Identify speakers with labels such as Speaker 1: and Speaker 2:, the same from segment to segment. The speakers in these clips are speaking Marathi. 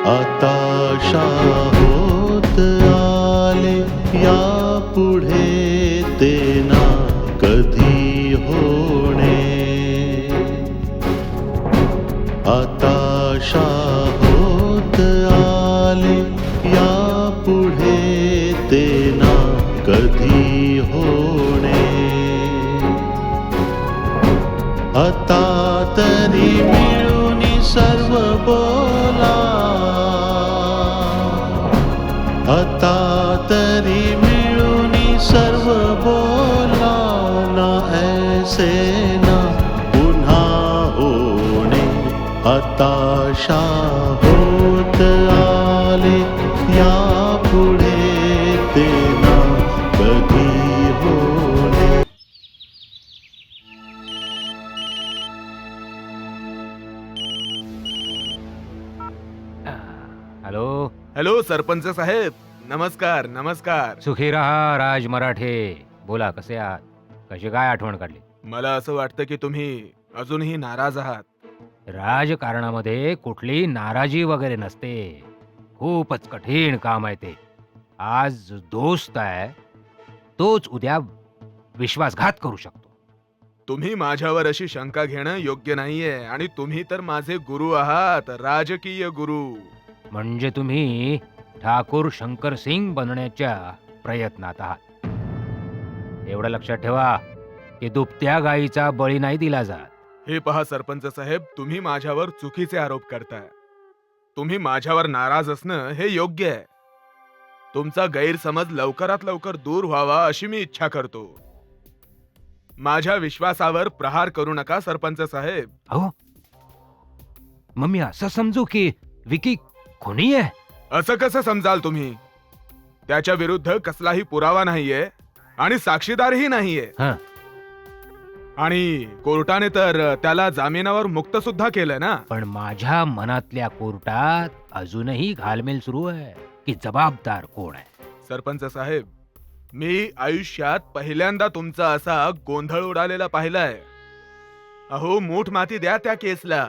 Speaker 1: आता होत आले यापुढे ते ना कधी होणे. आता होत आले यापुढे ते ना कधी होणे. आता तरी मिळून सर्व बोला. आता तरी मिळून सर्व बोला. ना ऐसे ना पुन्हा होणे. हताशा होत आले यापुढे ते ना कधी होणे.
Speaker 2: हॅलो.
Speaker 3: हॅलो सरपंच साहेब, नमस्कार नमस्कार.
Speaker 2: सुखी रहा राज मराठे. बोला, कसे आहात? कशी काय आठवण काढली?
Speaker 3: मला असं वाटतं की तुम्ही अजूनही नाराज आहात.
Speaker 2: राजकारणामध्ये कुठली नाराजी वगैरे नसते. खूपच कठीण काम आहे ते. आज दोस्त आहे तोच उद्या विश्वासघात करू शकतो.
Speaker 3: तुम्ही माझ्यावर अशी शंका घेणं योग्य नाहीये. आणि तुम्ही तर माझे गुरु आहात, राजकीय गुरु.
Speaker 2: म्हणजे तुम्ही ठाकूर शंकर सिंग बनण्याच्या प्रयत्नात आहात. एवढं लक्षात ठेवा की दुभत्या गायीचा बळी नाही दिला जात.
Speaker 3: हे पहा सरपंच साहेब, तुम्ही माझ्यावर चुकीचे आरोप करताय. तुम्ही माझ्यावर नाराज असणं हे योग्य आहे. तुमचा गैरसमज लवकरात लवकर दूर व्हावा अशी मी इच्छा करतो. माझ्या विश्वासावर प्रहार करू नका सरपंच साहेब.
Speaker 2: अहो, मग मी असं समजू की विकी खुनी आहे?
Speaker 3: असं कसं समजाल तुम्ही? त्याच्या विरुद्ध कसलाही पुरावा नाहीये आणि साक्षीदारही नाहीये.
Speaker 2: हं.
Speaker 3: आणि कोर्टाने तर त्याला जामिनावर मुक्त सुद्धा केलंय ना.
Speaker 2: पण माझ्या मनातल्या कोर्टात अजूनही घालमेल सुरू आहे की जबाबदार कोण आहे.
Speaker 3: सरपंच साहेब, मी आयुष्यात पहिल्यांदा तुमचा असा गोंधळ उडालेला पाहिलाय. अहो, मूठ माती द्या त्या केसला.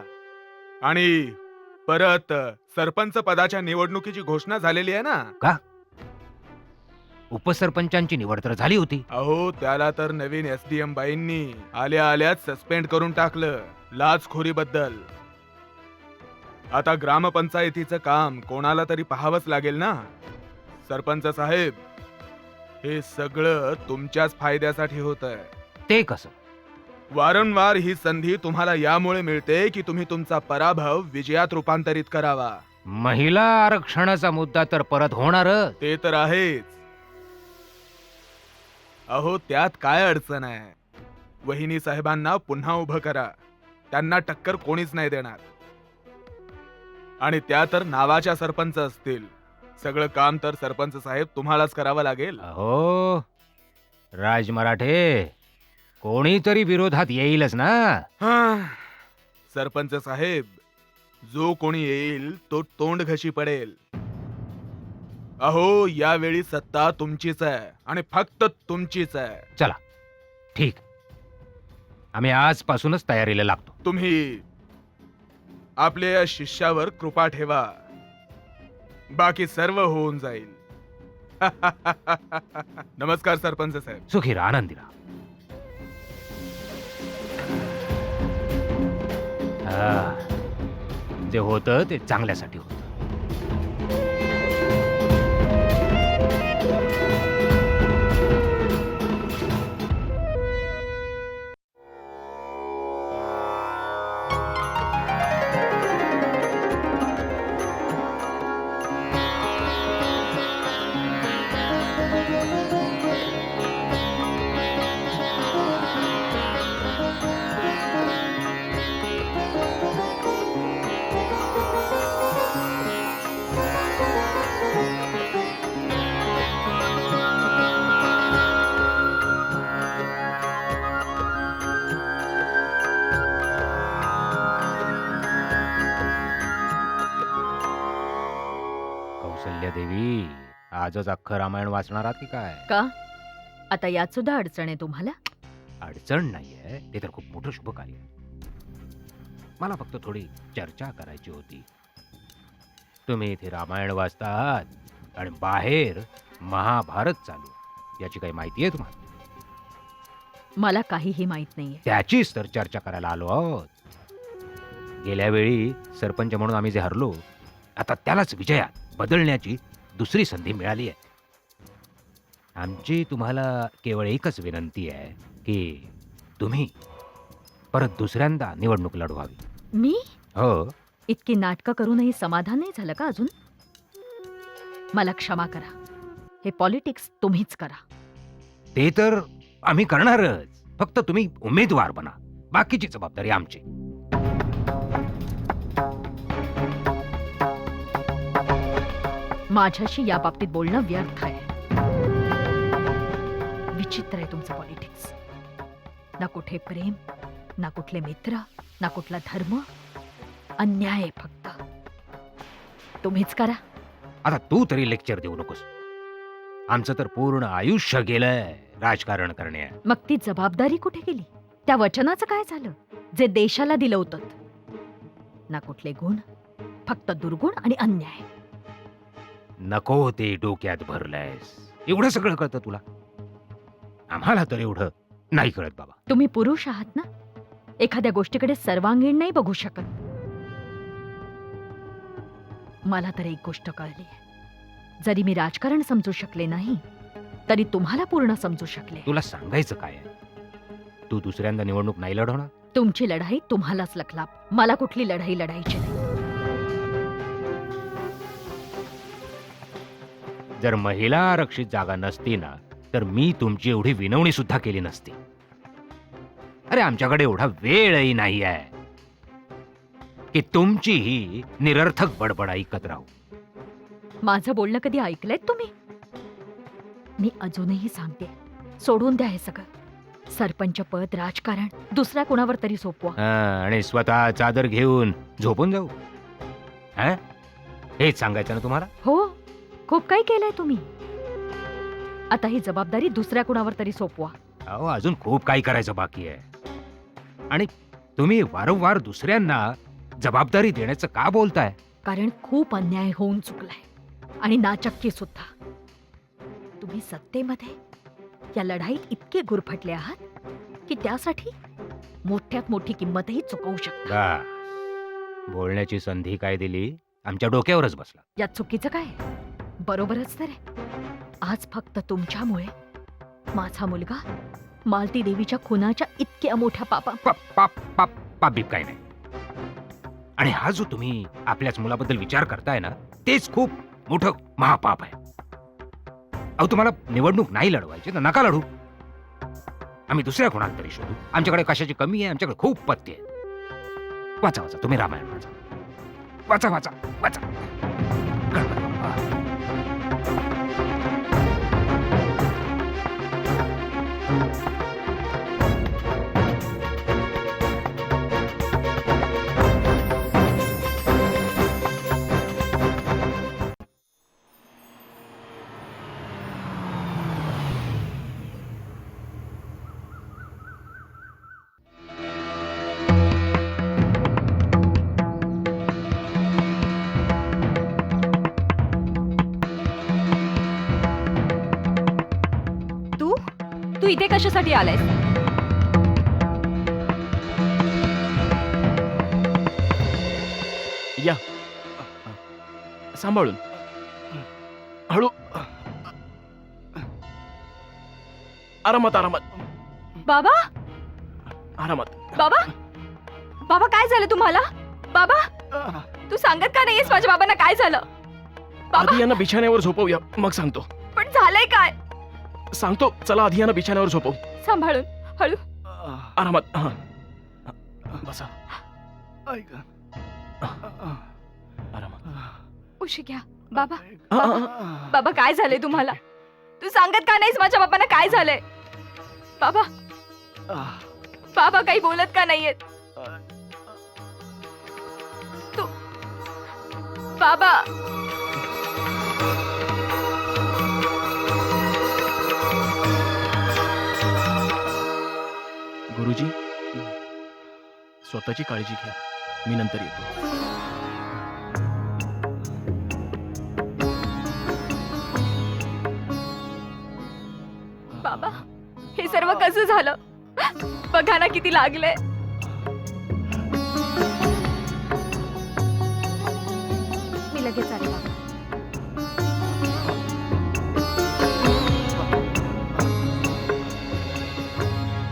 Speaker 3: आणि परत सरपंच पदाच्या निवडणुकीची घोषणा झालेली आहे ना.
Speaker 2: का? उपसरपंचांची निवड तर झाली होती.
Speaker 3: अहो, त्याला तर नवीन SDM बाईंनी आल्या आल्याच सस्पेंड करून टाकलं लाचखोरीबद्दल. आता ग्रामपंचायतीचं काम कोणाला तरी पाहावंच लागेल ना. सरपंच साहेब, हे सगळं तुमच्याच फायद्यासाठी होतंय.
Speaker 2: ते कसं?
Speaker 3: वारंवार ही संधी तुम्हाला यामुळे मिळते की तुम्ही तुमचा पराभव विजयात रूपांतरित करावा.
Speaker 2: महिला आरक्षणाचा मुद्दा तर परत होणारच.
Speaker 3: ते तर आहेच. अहो, त्यात काय अडचण आहे? वहिनी साहेबांना पुन्हा उभं करा. त्यांना टक्कर कोणीच नाही देणार. आणि त्या तर नावाच्या सरपंच असतील. सगळं काम तर सरपंच साहेब तुम्हालाच करावं लागेल.
Speaker 2: अहो राज मराठे, कोणीतरी विरोधात येईलच ना.
Speaker 3: हा, सरपंच साहेब, जो कोणी येईल तो तोंड घशी पडेल. अहो, यावेळी सत्ता तुमचीच आहे आणि फक्त तुमचीच आहे.
Speaker 2: चला, ठीक. आम्ही आजपासूनच तयारीला लागतो.
Speaker 3: तुम्ही आपल्या या शिष्यावर कृपा ठेवा. बाकी सर्व होऊन जाईल. नमस्कार सरपंच साहेब.
Speaker 2: सुखी राहा, आनंदी राहा. जे होतं ते चांगल्यासाठी होतं. देवी, आजच अख्खं रामायण वाचणार आहात की काय?
Speaker 4: का आता यात सुद्धा अडचण आहे तुम्हाला?
Speaker 2: अडचण नाहीये, ते तर खूप मोठं शुभ कार्य आहे. मला फक्त थोडी चर्चा करायची होती. तुम्ही इथे रामायण वाचता आहात आणि बाहेर महाभारत चालू आहे. याची काही माहिती आहे तुम्हाला?
Speaker 4: मला काहीही माहित नाहीये.
Speaker 2: त्याचीच तर चर्चा करायला आलो आहोत. गेल्या वेळी सरपंच म्हणून आम्ही जे हरलो, आता त्यालाच विजयात बदलण्याची दुसरी संधी मिळाली आहे. आमची तुम्हाला केवळ एकच विनंती आहे की तुम्ही परत दुसऱ्यांदा निवडणूक लढवावी.
Speaker 4: मी
Speaker 2: हो,
Speaker 4: इतकी नाटकं करूनही समाधान नाही झालं का अजून? मला क्षमा करा. हे पॉलिटिक्स तुम्हीच करा.
Speaker 2: ते तर आम्ही करणारच. फक्त तुम्ही उमेदवार बना, बाकीची जबाबदारी आमची.
Speaker 4: माझ्याशी या बाबतीत बोलणं व्यर्थ आहे. विचित्र आहे तुमचं पॉलिटिक्स. ना कुठे प्रेम, ना कुठले मित्र, ना कुठला धर्म. अन्याय आहे फक्त. तुम्हीच करा.
Speaker 2: आता तू तरी लेक्चर देऊ नकोस. आमचं तर पूर्ण आयुष्य गेलंय राजकारण करण्यात.
Speaker 4: मग ती जबाबदारी कुठे गेली? त्या वचनाचं काय झालं जे देशाला दिलं होतं? ना कुठले गुण, फक्त दुर्गुण आणि अन्याय.
Speaker 2: नको ते डोक्यात भरलंयस. एवढं सगळं कळतं तुला? आम्हाला तर एवढं नाही कळत बाबा.
Speaker 4: तुम्ही पुरुष आहात ना, एखाद्या गोष्टीकडे सर्वांगीण नाही बघू शकत. मला तर एक गोष्ट कळली. जरी मी राजकारण समजू शकले नाही, तरी तुम्हाला पूर्ण समजू शकले.
Speaker 2: तुला सांगायचं काय आहे? तू दुसऱ्यांदा निवडणूक नाही लढवणार.
Speaker 4: तुमची लढाई तुम्हालाच लखलाप. मला कुठली लढाई लढायची नाही.
Speaker 2: जर महिला आरक्षित जागा नसती ना, तर मी तुमची एवढी विनवणी सुद्धा केली नसती. अरे आमच्याकडे एवढा वेळही नाही आहे की तुमची ही निरर्थक बडबड ऐकत राहू.
Speaker 4: माझं बोलणं कधी ऐकलंय तुम्ही? मी अजूनही सांगते, सोडून द्या हे सगळं. सरपंच पद, राजकारण दुसऱ्या कोणावर तरी सोपवा.
Speaker 2: आणि स्वतः चादर घेऊन झोपून जाऊ. हेच सांगायचं ना तुम्हाला?
Speaker 4: हो, खूप काही केलंय तुम्ही. आता ही जबाबदारी दुसऱ्या कोणावर तरी सोपवा.
Speaker 2: अहो, अजून खूप काही करायचं बाकी आहे. आणि तुम्ही वारंवार दुसऱ्यांना जबाबदारी देण्याचं का बोलताय?
Speaker 4: कारण खूप अन्याय होऊन चुकलाय आणि नाचक्की सुद्धा. तुम्ही सत्तेमध्ये या लढाईत इतके गुरफटले आहात की त्यासाठी मोठ्यात मोठी किंमतही चुकवू शकता.
Speaker 2: बस, बोलण्याची संधी काय दिली, आमच्या डोक्यावरच बसला.
Speaker 4: यात चुकीचं काय आहे? बरोबरच तर आहे. आज फक्त तुमच्यामुळे माझा मुलगा मालती देवीच्या खुनाच्या इतक्या मोठ्या
Speaker 2: पाप काय नाही. आणि हा जो तुम्ही आपल्याच मुलाबद्दल विचार करताय ना, तेच खूप मोठं महापाप आहे. अहो, तुम्हाला निवडणूक नाही लढवायची तर नका लढू. आम्ही दुसऱ्या कोणाला तरी शोधू. आमच्याकडे कशाची कमी आहे? आमच्याकडे खूप पत्ते आहे. वाचा वाचा, तुम्ही रामायण वाचा. वाचा वाचा वाचा. गणपती बाप्पा.
Speaker 4: तू इथे कशासाठी आलायस?
Speaker 5: या सांभाळून, हळू, आरामात आरामात
Speaker 4: बाबा,
Speaker 5: आरामात.
Speaker 4: बाबा, बाबा काय झालं तुम्हाला? बाबा, तू सांगत का नाहीयेस माझ्या बाबांना काय झालं? बाबा,
Speaker 5: आधी यांना बिछाण्यावर झोपवूया, मग सांगतो.
Speaker 4: पण झालंय काय?
Speaker 5: सांगतो, चला आधी यांना बिछाण्यावर झोपव.
Speaker 4: सांभाळून, हळू.
Speaker 5: आरामात. हा, बसा. आरामात.
Speaker 4: उशी घ्या. बाबा,
Speaker 5: हा, हा.
Speaker 4: बाबा काय झालंय तुम्हाला? तू सांगत का नाहीस माझ्या बाबांना काय झालंय? बाबा, बाबा काही बोलत का नाहीयेत? तू बाबा,
Speaker 5: गुरुजी, स्वतःची काळजी घ्या. मी नंतर येतो.
Speaker 4: बाबा, हे सर्व कसं झालं? बघा ना किती लागलंय. मी लगेच आले बाबा.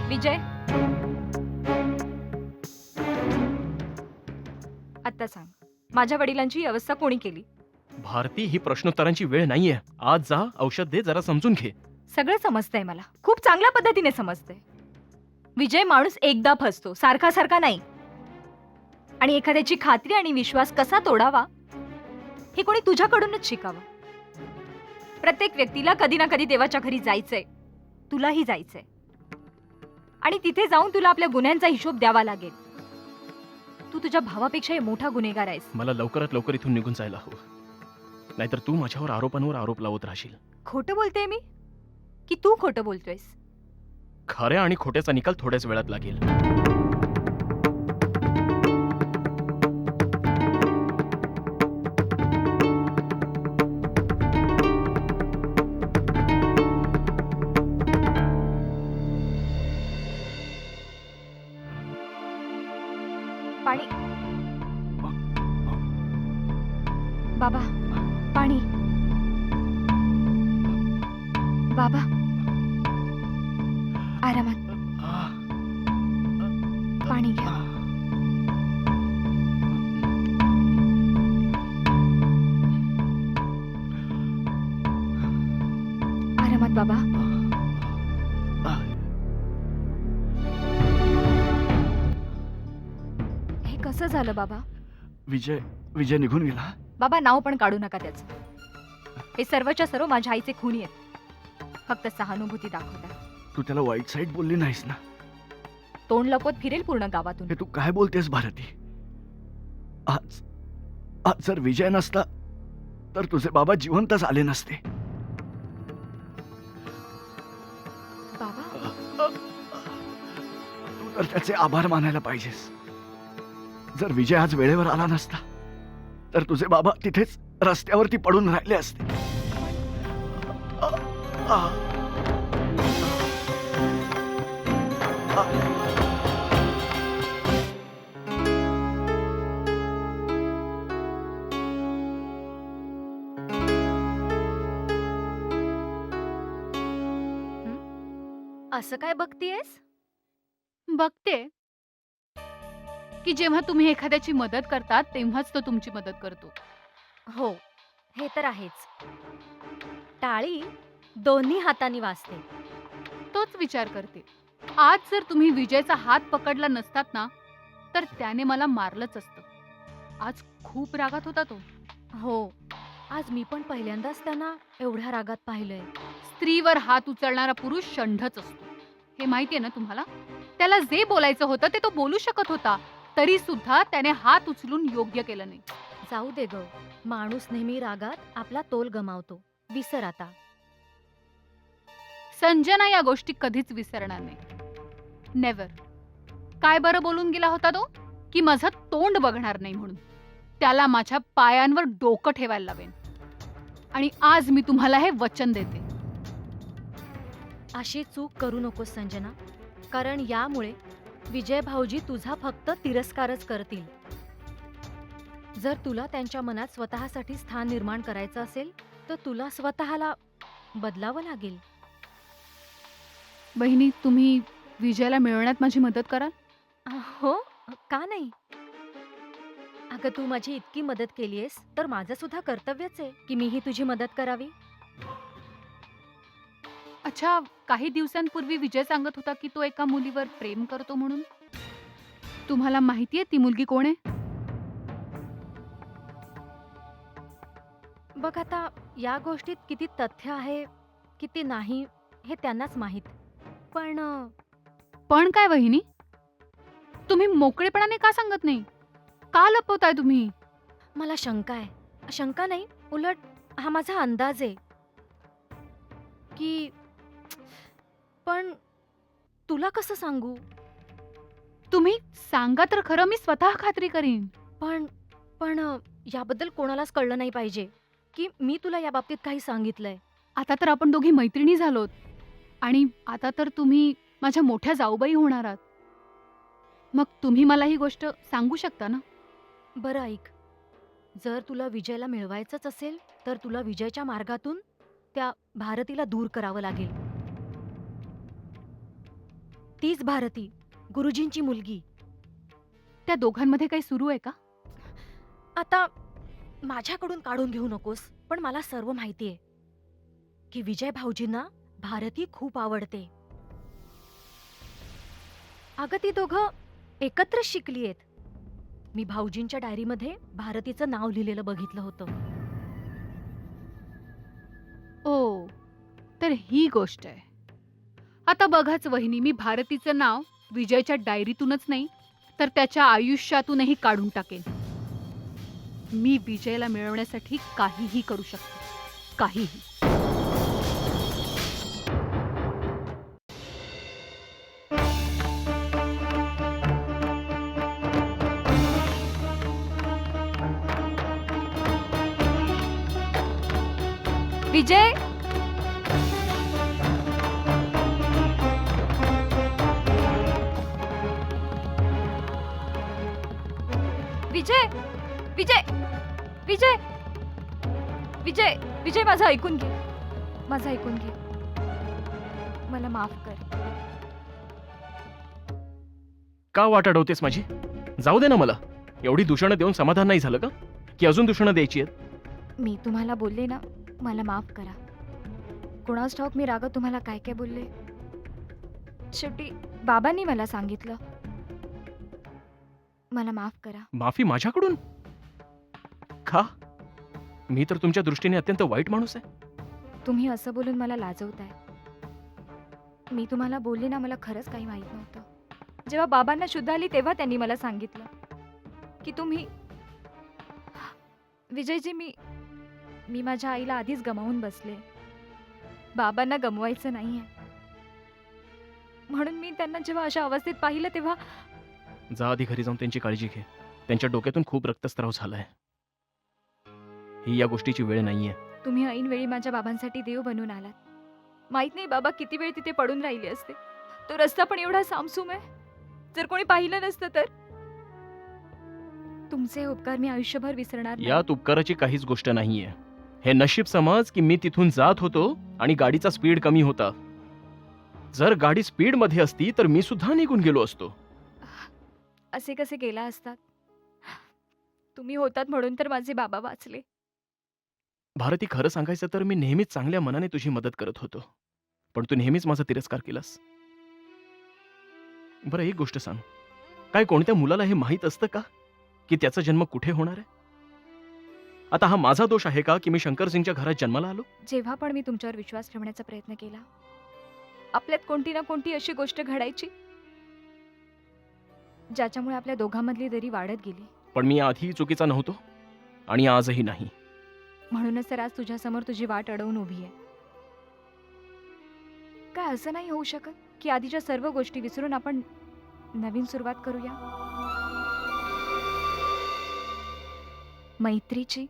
Speaker 4: विजय, आता सांग, माझ्या वडिलांची ही अवस्था कोणी केली?
Speaker 5: भारती, ही प्रश्नोत्तरांची वेळ नाहीये. आज जा, औषध दे, जरा समजून घे.
Speaker 4: सगळं समजतंय मला, खूप चांगल्या पद्धतीने समजतंय. विजय, माणूस एकदा फसतो, सारखा सारखा नाही. आणि एखाद्याची खात्री आणि विश्वास कसा तोडावा हे कोणी तुझ्याकडूनच शिकावं. प्रत्येक व्यक्तीला कधी ना कधी देवाच्या घरी जायचंय, तुलाही जायचंय. आणि तिथे जाऊन तुला आपल्या गुन्ह्यांचा हिशोब द्यावा लागेल. तू तुझ्या भावापेक्षाही मोठा गुन्हेगार आहेस.
Speaker 5: मला लवकरात लवकर इथून निघून जायला हवं, नाहीतर तू माझ्यावर आरोपांवर आरोप लावत राहशील.
Speaker 4: खोटं बोलतेय मी की तू खोटं बोलतोयस?
Speaker 5: खऱ्या आणि खोट्याचा निकाल थोड्याच वेळात लागेल.
Speaker 4: पाणी. बाबा, पाणी. बाबा, आरामात. पाणी घ्या. आरामात बाबा. हे कसं झालं बाबा?
Speaker 6: विजय निघून गेला.
Speaker 4: बाबा, नाव पण काढू नका त्याचं. हे सर्वच्या सर्व माझ्या आईचे खुनी आहेत. फक्त सहानुभूती दाखवतात.
Speaker 6: तू त्याला वाईट साईड बोलली नाहीस ना?
Speaker 4: तोंड लपवत फिरेल पूर्ण गावातून.
Speaker 6: हे तू काय बोलतेस भारती? आज आज जर विजय नसता तर तुझे बाबा जिवंतच आले नसते.
Speaker 4: बाबा,
Speaker 6: तू तर त्याचे आभार मानायला पाहिजेस. जर विजय आज वेळेवर आला नसता तर तुझे बाबा तिथेच रस्त्यावरती पडून राहिले असते.
Speaker 4: असं काय बघतीयस?
Speaker 7: बघते की जेव्हा तुम्ही एखाद्याची मदत करतात तेव्हाच तो तुमची मदत करतो.
Speaker 4: हो, हे तर आहेच. टाळी दोन्ही हातांनी वाजते.
Speaker 7: तोच विचार करते. आज जर तुम्ही विजयचा हात पकडला नसतात ना तर त्याने मला मारलंच असतं. आज खूप रागात होता तो.
Speaker 4: हो, आज मी पण पहिल्यांदाच त्यांना एवढ्या रागात पाहिलंय.
Speaker 7: स्त्रीवर हात उचलणारा पुरुष षंढच असतो, हे माहितीये ना तुम्हाला? त्याला जे बोलायचं होतं ते तो बोलू शकत होता, तरी सुद्धा त्याने हात उचलून योग्य केलं नाही.
Speaker 4: जाऊ दे ग, माणूस नेहमी रागात आपला तोल गमावतो. विसर आता.
Speaker 7: संजना या गोष्टी कधीच विसरणार नाही. नेव्हर. काय बरं बोलून गेला होता तो? की माझं तोंड बघणार नाही म्हणून. त्याला माझ्या पायांवर डोकं ठेवायला लावेन. आणि आज मी तुम्हाला हे वचन देते.
Speaker 4: अशी चूक करू नकोस संजना, कारण यामुळे विजय भाऊजी तुझा फक्त तिरस्कारच करतील. जर तुला त्यांच्या मनात स्वतःसाठी स्थान निर्माण करायचं असेल तर तुला स्वतःला बदलावं लागेल.
Speaker 7: बहिणी, तुम्ही विजयाला मिळवण्यात माझी मदत कराल?
Speaker 4: हो, का नाही? अगं, तू माझी इतकी मदत केलीयस तर माझं सुद्धा कर्तव्यच आहे की मीही तुझी मदत करावी.
Speaker 7: अच्छा, काही दिवसांपूर्वी विजय सांगत होता की तो एका मुलीवर प्रेम करतो म्हणून. तुम्हाला माहितीये ती मुलगी कोण आहे?
Speaker 4: बघ, आता या गोष्टीत किती तथ्य आहे किती नाही हे त्यांनाच माहीत. पण
Speaker 7: पण काय वहिनी, तुम्ही मोकळेपणाने का सांगत नाही? का लपवताय तुम्ही?
Speaker 4: मला शंका आहे. शंका नाही, उलट हा माझा अंदाज आहे की. पण तुला कसं सांगू?
Speaker 7: तुम्ही सांगा तर खरं, मी स्वतः खात्री करीन.
Speaker 4: पण पण याबद्दल कोणालाच कळलं नाही पाहिजे की मी तुला या बाबतीत काही सांगितलंय.
Speaker 7: आता तर आपण दोघी मैत्रिणी झालोत आणि आता तर तुम्ही माझ्या मोठ्या जाऊबाई होणार आहात. मग तुम्ही मला ही गोष्ट सांगू शकता ना?
Speaker 4: बरं ऐक, जर तुला विजयला मिळवायचंच असेल तर तुला विजयच्या मार्गातून त्या भारतीला दूर करावं लागेल. तीच भारती, गुरुजींची मुलगी.
Speaker 7: त्या दोघांमध्ये काही सुरू आहे का?
Speaker 4: आता माझ्याकडून काढून घेऊ नकोस, पण मला सर्व माहिती आहे की विजय भाऊजींना भारती खूप आवडते. अगं ती दोघं एकत्र शिकली आहेत. मी भाऊजींच्या डायरीमध्ये भारतीचं नाव लिहिलेलं बघितलं होतं.
Speaker 7: ओ, तर ही गोष्ट आहे. आता बघाच वहिनी, मी भारतीचं नाव विजयच्या डायरीतूनच नाही तर त्याच्या आयुष्यातूनही काढून टाकेन. मी विजयला मिळवण्यासाठी काहीही करू शकते, काहीही. विजय, विजय, विजय, विजय, विजय, विजय, माझं ऐकून घे, माझं ऐकून घे. मला माफ कर.
Speaker 5: का वाट अडवतेस माझी? जाऊ दे ना मला. एवढी दूषणं देऊन समाधान नाही झालं का? की अजून दूषणं द्यायची आहेत?
Speaker 8: मी तुम्हाला बोलले ना, मला माफ करा. कोणास ठाऊक मी रागात तुम्हाला काय काय बोलले. शेवटी बाबांनी मला सांगितलं. मला माफ करा.
Speaker 5: माफी माझ्याकडून? का? मी तर तुमच्या दृष्टीने अत्यंत वाईट माणूस आहे.
Speaker 8: तुम्ही असं बोलून मला लाजवताय. मी तुम्हाला बोलले ना, मला खरंच काही माहीत नव्हतं. जेव्हा बाबांना शुद्ध आली तेव्हा त्यांनी मला सांगितलं की तुम्ही विजयजी, मी माझ्या आईला आधीच गमावून बसले. बाबांना गमवायचं नाहीये. म्हणून मी त्यांना जेव्हा अशा अवस्थेत पाहिलं तेव्हा
Speaker 5: जा आधी घरी जाऊन त्यांची काळजी घे. त्यांच्या डोक्यातून खूप रक्तस्राव झालाय. ही या गोष्टीची वेळ नाहीये.
Speaker 8: तुम्ही ऐन वेळी माझ्या बाबांसाठी देव बनून आलात. माहित नाही बाबा किती वेळ तिथे पडून राहिले असते. तो रस्ता पण एवढा सामसूम आहे. जर कोणी पाहिलं नसतं तर. तुमचे उपकार मी आयुष्यभर विसरणार नाही.
Speaker 5: यात उपकाराची काहीच गोष्ट नाहीये. हे नशीब समज की मी तिथून जात होतो आणि गाडीचा स्पीड कमी होता. जर गाडी स्पीड मध्ये असती तर मी सुद्धा निघून गेलो असतो.
Speaker 8: असे कसे गेला असतात? तुम्ही होतात म्हणून तर माझे बाबा वाचले.
Speaker 5: भारती, खरं सांगायचं तर मी नेहमीच चांगल्या मनाने तुझी मदत करत होतो. पण तू नेहमीच माझा तिरस्कार केलास. बरं, एक गोष्ट सांग, काय कोणत्या मुलाला हे माहीत असतं का की त्याचा जन्म कुठे होणार आहे? आता हा माझा दोष आहे का की मी शंकर सिंगच्या घरात जन्माला आलो?
Speaker 8: जेव्हा पण मी तुमच्यावर विश्वास ठेवण्याचा प्रयत्न केला, आपल्यात कोणती ना कोणती अशी गोष्ट घडायची ज्याच्यामुळे आपल्या दोघांमधली दरी वाढत गेली.
Speaker 5: पण मी आधी चुकीचा नव्हतो आणि आजही नाही.
Speaker 8: म्हणूनच तर आज तुझ्यासमोर तुझी वाट अडवून उभी आहे. काय असं नाही होऊ शकत की आधीच्या सर्व गोष्टी विसरून आपण नवीन सुरुवात करूया? मैत्रीची.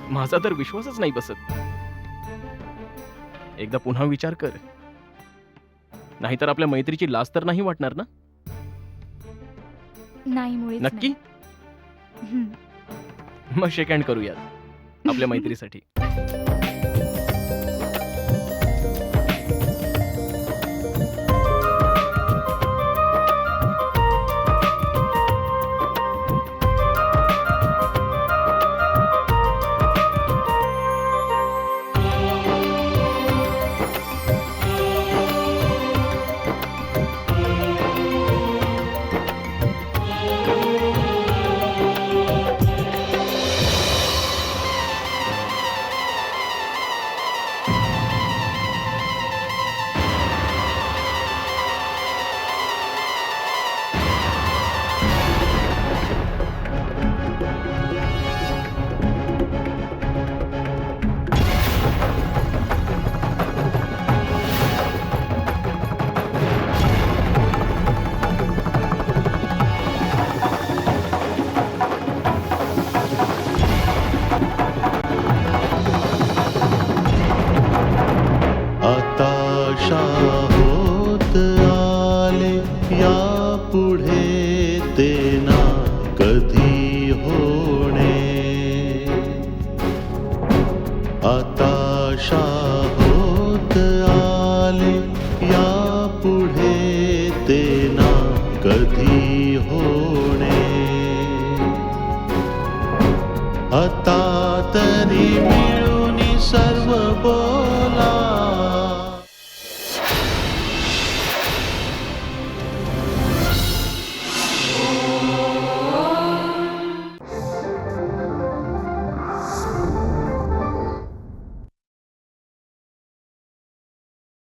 Speaker 5: माझा तर विश्वासच नाही बसत. एकदा पुन्हा विचार कर, नाहीतर आपल्या मैत्रीची लाज तर नाही वाटणार ना?
Speaker 8: नाही, मुळीच
Speaker 5: नक्की?
Speaker 8: नाही. हं.
Speaker 5: मग शेक हँड करूयात आपल्या मैत्रीसाठी.
Speaker 1: या पुढे ते ना कधी होणे. आता होत आले या पुढे ते ना कधी होणे. आता तरी मिळून सर्व बोला